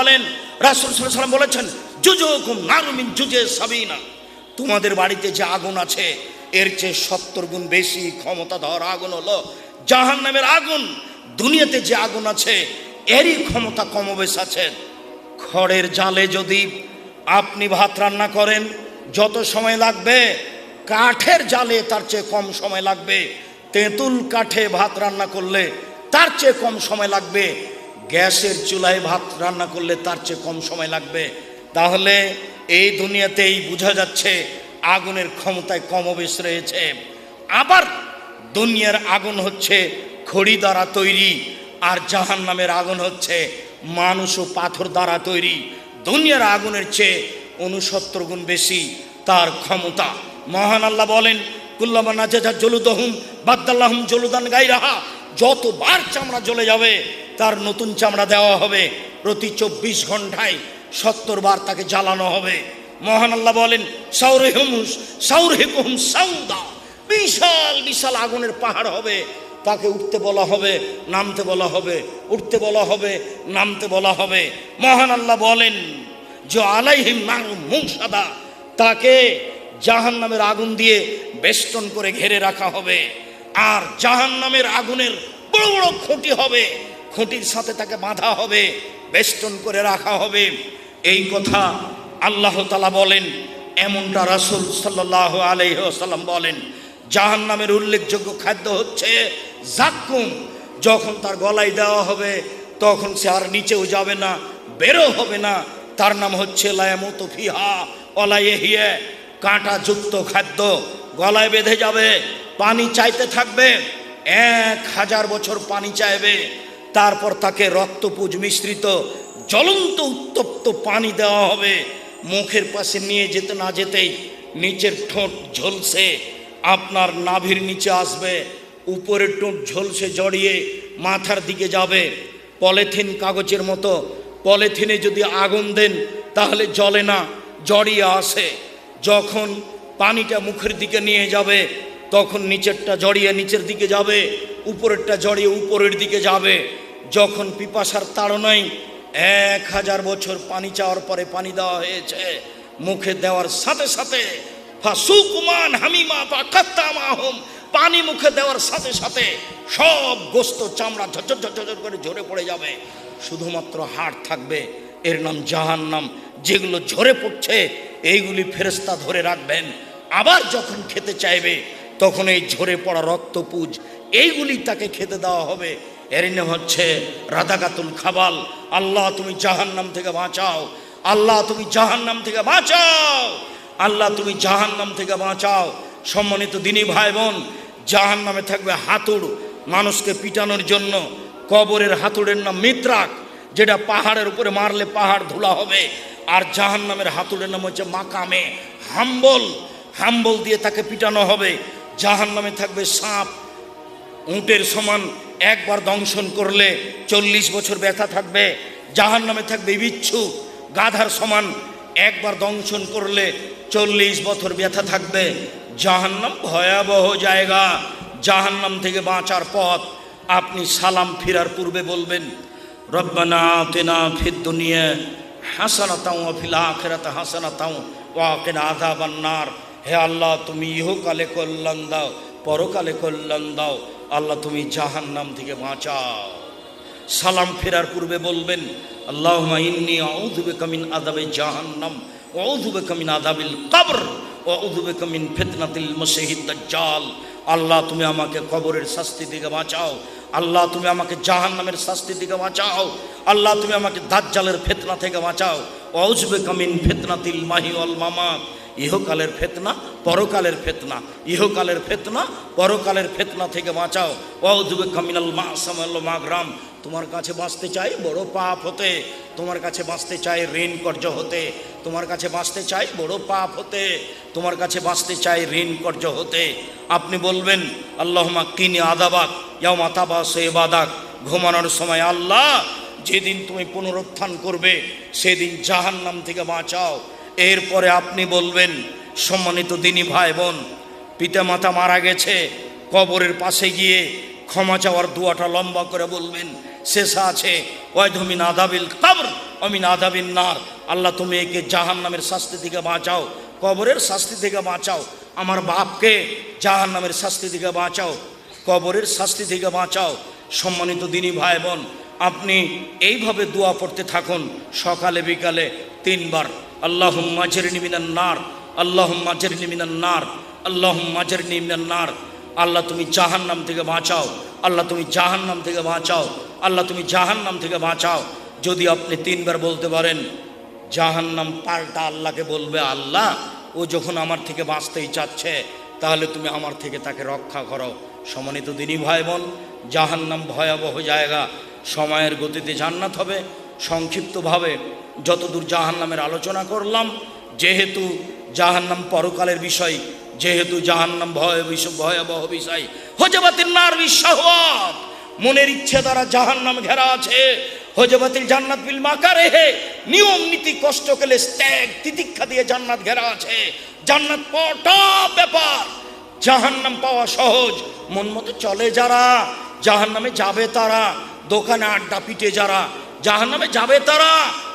বলেন, রাসূল সাল্লাল্লাহু আলাইহি ওয়াসাল্লাম বলেছেন, জুজুকুম নারু মিন জুজে সাবিনা, তোমাদের বাড়িতে যে আগুন আছে এর চেয়ে 70 গুণ বেশি ক্ষমতাধর আগুন হলো জাহান্নামের আগুন। দুনিয়াতে যে আগুন আছে এরই ক্ষমতা কমবেশ আছে। খড়ের জালে যদি আপনি ভাত রান্না করেন যত সময় লাগবে, কাঠের জালে তার চেয়ে কম সময় লাগবে। তেঁতুল কাঠে ভাত রান্না করলে তার চেয়ে কম সময় লাগবে। গ্যাসের চুলায় ভাত রান্না করলে তার চেয়ে কম সময় লাগবে। তাহলে এই দুনিয়াতেই বোঝা যাচ্ছে আগুনের ক্ষমতায় কমবেশ রয়েছে। আবার দুনিয়ার আগুন হচ্ছে খড়ি দ্বারা তৈরি, আর জাহান্নামের আগুন হচ্ছে মানুষ ও পাথর দ্বারা তৈরি। দুনিয়ার আগুনের চেয়ে 69 গুণ বেশি তার ক্ষমতা। মহান আল্লাহ বলেন, কুল্লামা নাজাজা জলুদহুম বাদদাল্লাহুম জলুদান গায়রাহা, যতবার চামড়া জ্বলে যাবে তার নতুন চামড়া দেওয়া হবে। প্রতি 24 ঘন্টায় 70 বার তাকে জ্বালানো হবে। মহান আল্লাহ বলেন, সাউরহিকুম সাউদা, বিশাল বিশাল আগুনের পাহাড় হবে, তাকে উঠতে বলা হবে, নামতে বলা হবে, উঠতে বলা হবে, নামতে বলা হবে। মহান আল্লাহ বলেন, যে আলাইহিম নারুম মুসাদা, তাকে জাহান্নামের আগুন দিয়ে বেষ্টন করে ঘিরে রাখা হবে। আর জাহান্নামের আগুনের বড় বড় খুঁটি হবে, খুঁটির সাথে তাকে বাঁধা হবে, বেষ্টন করে রাখা হবে। এই কথা আল্লাহ তাআলা বলেন। এমনটা রাসূল সাল্লাল্লাহু আলাইহি ওয়াসাল্লাম বলেন। জাহান্নামের উল্লেখযোগ্য খাদ্য হচ্ছে জাক্কুম। যখন তার গলায় দেওয়া হবে তখন সে আর নিচেও যাবে না, বেরো হবে না। তার নাম হচ্ছে লায়ামুতু ফিহা ওয়ালা ইয়াহইয়া, কাঁটাযুক্ত খাদ্য। গলায় বেঁধে যাবে, পানি চাইতে থাকবে, 1000 বছর পানি চাইবে। তারপর তাকে রক্তপুঁজ মিশ্রিত জ্বলন্ত উত্তপ্ত পানি দেওয়া হবে। মুখের পাশে নিয়ে যেতে না যেতেই নিচের ঠোঁট ঝলসে আপনার নাভির নিচে আসবে, উপরের ঠোঁট ঝলসে জড়িয়ে মাথার দিকে যাবে। পলিথিন কাগজের মতো, পলিথিনে যদি আগুন দেন তাহলে জ্বলে না, জড়িয়ে আসে। যখন পানিটা মুখের দিকে নিয়ে যাবে তখন নিচেরটা জড়িয়ে নিচের দিকে যাবে, উপরেরটা জড়িয়ে উপরের দিকে যাবে। যখন পিপাসার তাড়নায় 1000 বছর পানি চাওয়ার পরে পানি দেওয়া হয়েছে, মুখে দেওয়ার সাথে সাথে ফাসুকুমান হামিমা ফাকাত্তামাহুম, পানি মুখে দেওয়ার সাথে সাথে সব গোস্ত চামড়া ঝরঝর ঝরঝর করে ঝরে পড়ে যাবে, শুধুমাত্র হাড় থাকবে। এর নাম জাহান্নাম। যেগুলো ঝরে পড়ছে এইগুলি ফেরেশতা ধরে রাখবেন। আবার যখন খেতে চাইবে তখন এই ঝরে পড়া রক্তপুঁজ এইগুলি তাকে খেতে দেওয়া হবে। এর নাম হচ্ছে রাদাকাতুল খাবাল। আল্লাহ তুমি জাহান্নাম থেকে বাঁচাও, আল্লাহ তুমি জাহান্নাম থেকে বাঁচাও, আল্লাহ তুমি জাহান্নাম থেকে বাঁচাও। সম্মানিত দিনী ভাই বোন, জাহান্নামে থাকবে হাতুড়, মানুষকে পিটানোর জন্য। কবরের হাতুড়ের নাম মিত্রাক, যেটা পাহাড়ের উপরে মারলে পাহাড় ধুলা হবে। আর জাহান্নামের হাতুড়ের নাম হচ্ছে মাকামে হাম্বল, হাম্বল দিয়ে তাকে পিটানো হবে। জাহান্নামে থাকবে সাপ, উটের সমান, একবার দংশন করলে 40 বছর ব্যথা থাকবে। জাহান্নামে থাকবে বিচ্ছু, গাধার সমান, একবার দংশন করলে 40 বছর ব্যথা থাকবে। জাহান্নাম ভয়াবহ জায়গা। জাহান্নাম থেকে বাঁচার পথ আপনি সালাম ফিরার পূর্বে বলবেন, রব্বানা আতিনা ফিদ দুনিয়া হাসানাতাও ওয়া ফিল আখিরাতি হাসানাতাও ওয়া কিনা আযাবান নার। হে আল্লাহ, তুমি ইহকালে কল্যাণ দাও, পরকালে কল্যাণ দাও। আল্লাহ তুমি জাহান্নাম থেকে বাঁচাও। সালাম ফেরার পূর্বে বলবেন, আল্লাহুম্মা ইন্নী আউযু বিকা মিন আযাবি জাহান্নাম ওয়া আউযু বিকা মিন আযাবিল কবর ওয়া আউযু বিকা মিন ফিতনাতিল মাসীহিদ দাজ্জাল। আল্লাহ তুমি আমাকে কবরের শাস্তি থেকে বাঁচাও, আল্লাহ তুমি আমাকে জাহান্নামের শাস্তি থেকে বাঁচাও, আল্লাহ তুমি আমাকে দাজ্জালের ফিতনা থেকে বাঁচাও। ওয়া আউযু বিকা মিন ফিতনাতিল মাহি ওয়াল মামাত, ইহকালের ফিতনা, পরকালের ফিতনা, ইহকালের ফিতনা, পরকালের ফিতনা থেকে বাঁচাও। ওয়াউযু বিকা মিনাল মা'সাম ওয়াল মাগরাম, তোমার কাছে বাঁচতে চাই বড় পাপ হতে, তোমার কাছে বাঁচতে চাই ঋণ কর্য হতে, তোমার কাছে বাঁচতে চাই বড় পাপ হতে, তোমার কাছে বাঁচতে চাই ঋণ কর্য হতে। আপনি বলবেন, আল্লাহুম্মা কিনি আযাবাক ইয়াওমা তাবাসু ইবাদাক, ঘুমানোর সময় আল্লাহ যেদিন তুমি পুনরুত্থান করবে সেদিন জাহান্নাম থেকে বাঁচাও। এরপরে আপনি বলবেন, সম্মানিত দিনী ভাই বোন, পিতা মাতা মারা গেছে, কবরের পাশে গিয়ে ক্ষমা চাওয়ার দোয়াটা লম্বা করে বলবেন, শেষে আছে ওয়াইধমিন আদাবিল কবর অমিন আদাবিন নার। আল্লাহ তুমি একে জাহান্নামের শাস্তি থেকে বাঁচাও, কবরের শাস্তি থেকে বাঁচাও। আমার বাপকে জাহান্নামের শাস্তি থেকে বাঁচাও, কবরের শাস্তি থেকে বাঁচাও। সম্মানিত দিনী ভাই বোন, আপনি এইভাবে দোয়া পড়তে থাকুন সকালে বিকালে 3 বার। আল্লাহুম্মা আজরিনি মিনান নার, আল্লাহুম্মা আজরিনি মিনান নার, আল্লাহুম্মা আজরিনি মিনান নার। আল্লাহ তুমি জাহান্নাম থেকে বাঁচাও, আল্লাহ তুমি জাহান্নাম থেকে বাঁচাও, আল্লাহ তুমি জাহান্নাম থেকে বাঁচাও। যদি আপনি 3 বার বলতে পারেন, জাহান্নাম পাল্টা আল্লাহকে বলবে, আল্লাহ ও যখন আমার থেকে বাঁচতেই চাচ্ছে, তাহলে তুমি আমার থেকে তাকে রক্ষা করো। সম্মানিত দিনী ভাই বোন, জাহান্নাম ভয়াবহ জায়গা, সময়ের গতিতে জান্নাত হবে। সংক্ষিপ্তভাবে যতদূর জাহান্নামের আলোচনা করলাম, যেহেতু জাহান্নাম পরকালের বিষয়, যেহেতু জাহান্নাম ভয়াবহ বিষয়, হজবাতিন নার বিশাহওয়াত, মনের ইচ্ছে দ্বারা জাহান্নাম ঘেরা আছে। হজবাতিল জান্নাত বিল মাকারিহি, নিয়ম নীতি কষ্ট কেলে ত্যাগ তিতিক্ষা দিয়ে জান্নাত ঘেরা আছে। জান্নাত পাওয়াটা ব্যাপার, জাহান্নাম পাওয়া সহজ। মন মতো চলে যারা জাহান্নামে যাবে তারা, দোকানে আড্ডা পিটে যারা জাহান্নামে যাবে তারা,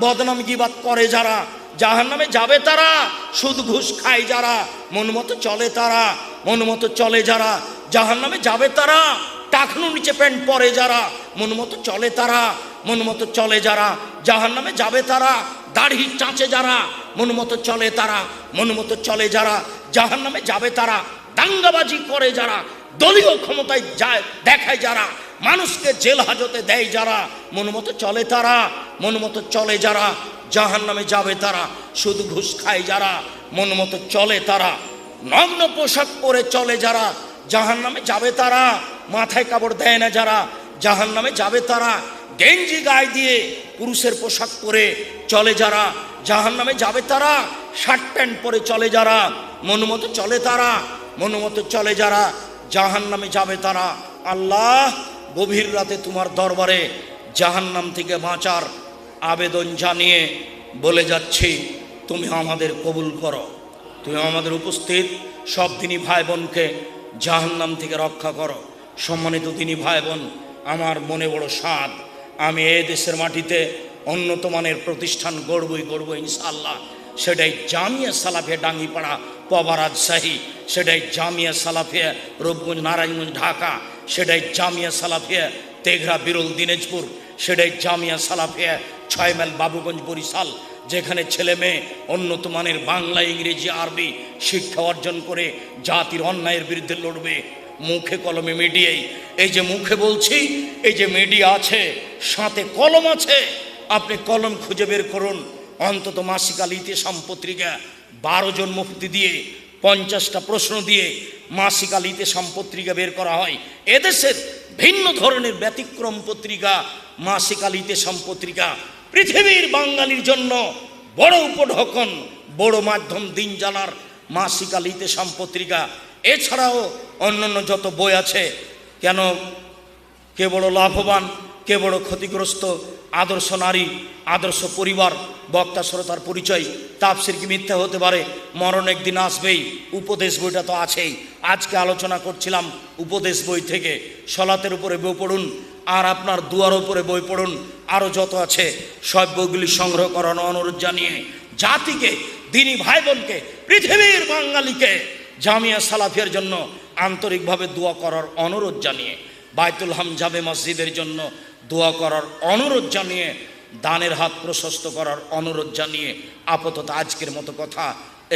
বদনাম গীবাত করে যারা জাহান্নামে যাবে তারা, সুদ ঘুষ খায় যারা, মন মতো চলে তারা, মন মতো চলে যারা জাহান্নামে যাবে তারা, টাকনু নিচে প্যান্ট পরে যারা, মন মতো চলে তারা, মন মতো চলে যারা জাহান্নামে যাবে তারা, দাড়ি চাঁচে যারা, মন মতো চলে তারা, মন মতো চলে যারা জাহান্নামে যাবে তারা, দাঙ্গাবাজি করে যারা, দলীয় ক্ষমতায় যায় দেখায় যারা, মানুষকে জেল হাজতে দেয় যারা, মন মতো চলে তারা, মন মতো চলে যারা জাহান্নামে যাবে তারা, শুধু ঘুষ খায় যারা, মন মতো চলে তারা, নগ্ন পোশাক পরে চলে যারা জাহান্নামে যাবে তারা, মাথায় কাপড় দেয় না যারা জাহান্নামে যাবে তারা, গেঞ্জি গায়ে দিয়ে পুরুষের পোশাক পরে চলে যারা জাহান্নামে যাবে তারা, শার্ট প্যান্ট পরে চলে যারা, মন মতো চলে তারা, মন মতো চলে যারা জাহান্নামে যাবে তারা। আল্লাহ, গভীর রাতে তোমার দরবারে জাহান্নাম থেকে বাঁচার আবেদন জানিয়ে বলে যাচ্ছি, তুমি আমাদের কবুল করো, তুমি আমাদের উপস্থিত সব দিনী ভাই বোনকে জাহান্নাম থেকে রক্ষা করো। সম্মানিত দিনী ভাই বোন, আমার মনে বড় স্বাদ, আমি এই দেশের মাটিতে উন্নত মানের প্রতিষ্ঠান গড়বই ইনশাআল্লাহ। সেটাই জামিয়া সালাফিয়া ডাঙ্গিপাড়া পবা রাজশাহী, সেটাই জামিয়া সালাফিয়া রূপগঞ্জ নারায়ণগঞ্জ ঢাকা, সেটাই জামিয়া সালাফিয়া তেঘরা বিরল দিনাজপুর, সেটাই জামিয়া সালাফিয়া 6 মাইল বাবুগঞ্জ বরিশাল, যেখানে ছেলে মেয়ে উন্নত মানের বাংলা ইংরেজি আরবি শিক্ষা অর্জন করে জাতির অন্যায়ের বিরুদ্ধে লড়বে। মুখে কলমে মিডিয়াই, এই যে মুখে বলছি, এই যে মিডিয়া আছে, সাথে কলম আছে। আপনি কলম খুঁজে বের করুন। অন্তত মাসিক আল ইতিসাম পত্রিকা 12 জন মুফতি দিয়ে 50টা প্রশ্ন দিয়ে মাসিক আল ইতিসাম পত্রিকা বের করা হয়। এদেশের ভিন্ন ধরনের ব্যতিক্রম পত্রিকা মাসিক আল ইতিসাম পত্রিকা পৃথিবীর বাঙালির জন্য বড় উপঢকন, বড় মাধ্যম দিন জানার মাসিক আল ইতিসাম পত্রিকা। এছাড়াও অন্যান্য যত বই আছে, কেন কে বড় লাভবান, কে বড় ক্ষতিগ্রস্ত, আদর্শ নারী, আদর্শ পরিবার, বক্তা শ্রোতার পরিচয়, তাফসীর কি মিথ্যা হতে পারে, মরণ একদিন আসবেই, উপদেশ বইটা তো আছেই। আজকে আলোচনা করছিলাম উপদেশ বই থেকে। সলাতের উপরে বই পড়ুন, আর আপনার দুয়ার উপরে বই পড়ুন, আরও যত আছে সব বইগুলি সংগ্রহ করানো অনুরোধ জানিয়ে জাতিকে, দিনী ভাই বোনকে, পৃথিবীর বাঙালিকে জামিয়া সালাফিয়ার জন্য আন্তরিকভাবে দোয়া করার অনুরোধ জানিয়ে, বাইতুল হাম জামে মসজিদের জন্য দোয়া করার অনুরোধ জানিয়ে, দানের হাত প্রশস্ত করার অনুরোধ জানিয়ে আপাতত আজকের মতো কথা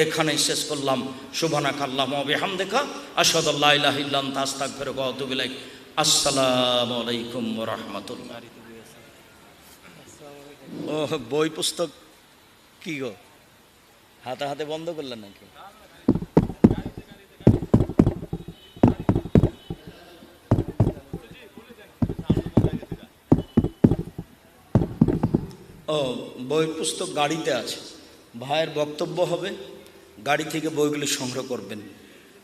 এখানেই শেষ করলাম। সুবহানাকাল্লাহুম্মা ওয়া বিহামদিকা আশহাদু আল্লা ইলাহা ইল্লা আনতা আস্তাগফিরুকা ওয়া আতুবু ইলাইক। আসসালামু আলাইকুম ওয়া রাহমাতুল্লাহ। ও বই পুস্তক কি গো, হাতে হাতে বন্ধ করলেন নাকি? ও বই পুস্তক গাড়িতে আছে, ভাইয়ের বক্তব্য হবে, গাড়ি থেকে বইগুলি সংগ্রহ করবেন।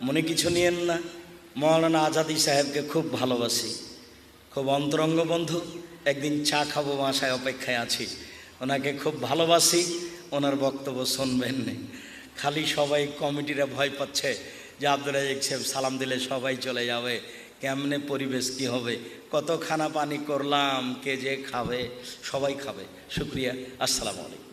মনে কিছু নিয়েন না, মৌলানা আজাদি সাহেবকে খুব ভালোবাসি, খুব অন্তরঙ্গ বন্ধু। একদিন চা খাবো, বাসায় অপেক্ষায় আছি। ওনাকে খুব ভালোবাসি, ওনার বক্তব্য শুনবেন না। খালি সবাই কমিটিরা ভয় পাচ্ছে যে আব্দুল রাজ্জাক সাহেব সালাম দিলে সবাই চলে যাবে, কেমনে পরিবেশ কি হবে, কত খানা পানি করলাম, কে যে খাবে, সবাই খাবে। শুক্রিয়া, আসসালামু আলাইকুম।